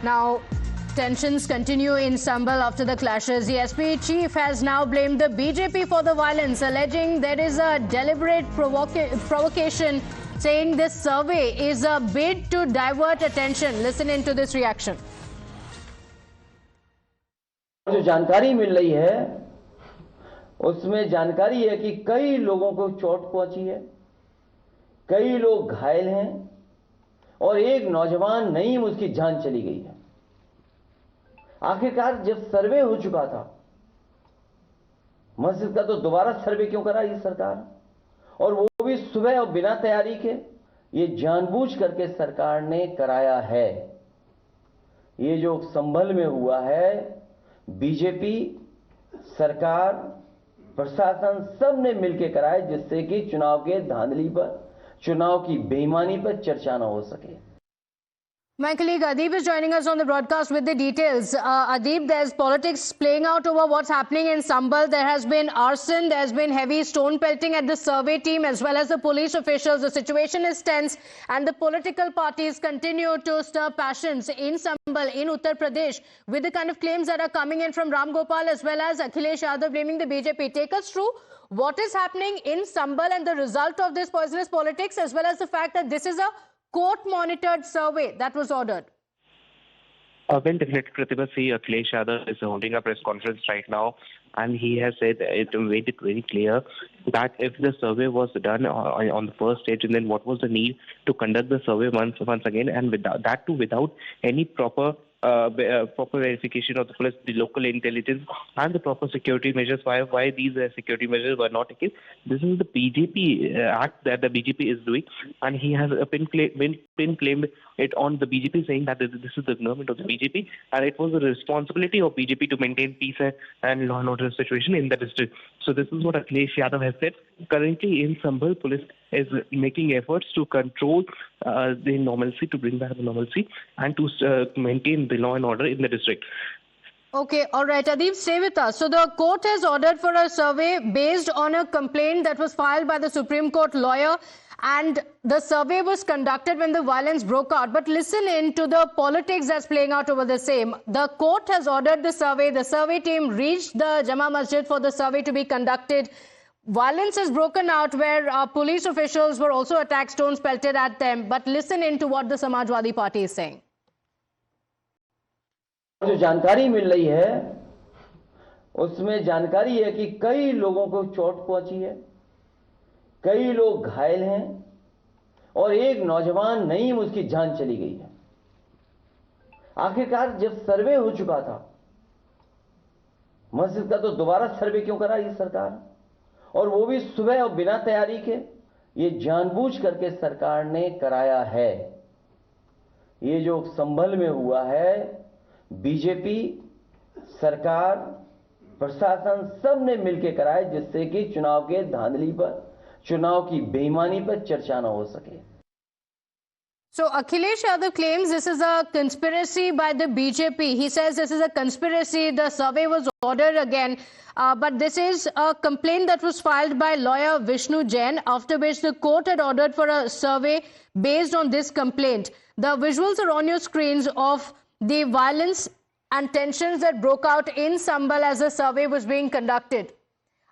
Now, tensions continue in Sambal after the clashes. The SP chief has now blamed the BJP for the violence, alleging there is a deliberate provocation, saying this survey is a bid to divert attention. Listen into this reaction. जो जानकारी मिल रही है उसमें जानकारी है कि कई लोगों को चोट पहुंची है, कई लोग घायल हैं और एक नौजवान नईम उसकी जान चली गई है। आखिरकार जब सर्वे हो चुका था मस्जिद का, तो दोबारा सर्वे क्यों करा ये सरकार, और वो भी सुबह और बिना तैयारी के? ये जानबूझ करके सरकार ने कराया है। ये जो संभल में हुआ है, बीजेपी सरकार प्रशासन सब ने मिलकर कराया, जिससे कि चुनाव के धांधली पर, चुनाव की बेईमानी पर चर्चा न हो सके। My colleague Adib is joining us on the broadcast with the details. Adib, there's politics playing out over what's happening in Sambal. There has been arson, there's been heavy stone pelting at the survey team as well as the police officials. The situation is tense and the political parties continue to stir passions in Sambal, in Uttar Pradesh, with the kind of claims that are coming in from Ram Gopal as well as Akhilesh Yadav blaming the BJP. Take us through what is happening in Sambal and the result of this poisonous politics, as well as the fact that this is a court-monitored survey that was ordered. Well, definitely, Pratibha, Akhilesh Yadav is holding a press conference right now, and he has said made it very clear that if the survey was done on the first stage, and then what was the need to conduct the survey once again, and without any proper verification of the police, the local intelligence, and the proper security measures. Why these security measures were not taken? This is the BJP act that the BJP is doing, and he has been claimed it on the BJP, saying that this is the government of the BJP, and it was the responsibility of BJP to maintain peace and law and order situation in the district. So this is what Akhilesh Yadav has said. Currently in Sambal, police is making efforts to control the normalcy, to bring back the normalcy, and to maintain the law and order in the district. Okay, all right, Adib, stay with us. So the court has ordered for a survey based on a complaint that was filed by the Supreme Court lawyer, and the survey was conducted when the violence broke out. But listen in to the politics that's playing out over the same. The court has ordered the survey team reached the Jama Masjid for the survey to be conducted. Violence has broken out where police officials were also attacked, stones pelted at them. But listen in to what the Samajwadi Party is saying. जो जानकारी मिल रही है उसमें जानकारी है कि कई लोगों को चोट पहुंची है, कई लोग घायल हैं और एक नौजवान नईम उसकी जान चली गई है। आखिरकार जब सर्वे हो चुका था मस्जिद का, तो दोबारा सर्वे क्यों करा ये सरकार, और वो भी सुबह और बिना तैयारी के? ये जानबूझ करके सरकार ने कराया है। ये जो संभल में हुआ है, बीजेपी सरकार प्रशासन सब ने मिलकर कराया, जिससे कि चुनाव के धांधली पर, चुनाव की बेईमानी पर चर्चा न हो सके। So Akhilesh Yadav claims this is a conspiracy by the BJP. He says this is a conspiracy. The survey was ordered again. But this is a complaint that was filed by lawyer Vishnu Jain, after which the court had ordered for a survey based on this complaint. The visuals are on your screens of the violence and tensions that broke out in Sambal as the survey was being conducted.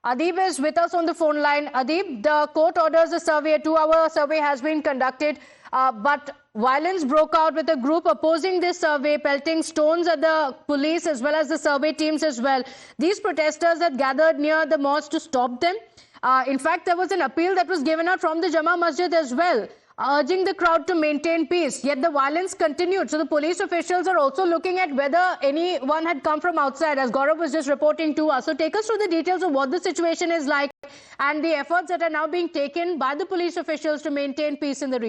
Adib is with us on the phone line. Adib, the court orders a survey, a 2-hour survey has been conducted, but violence broke out with a group opposing this survey, pelting stones at the police as well as the survey teams as well. These protesters had gathered near the mosque to stop them. In fact, there was an appeal that was given out from the Jama Masjid as well, urging the crowd to maintain peace. Yet the violence continued. So the police officials are also looking at whether anyone had come from outside, as Gaurav was just reporting to us. So take us through the details of what the situation is like and the efforts that are now being taken by the police officials to maintain peace in the region.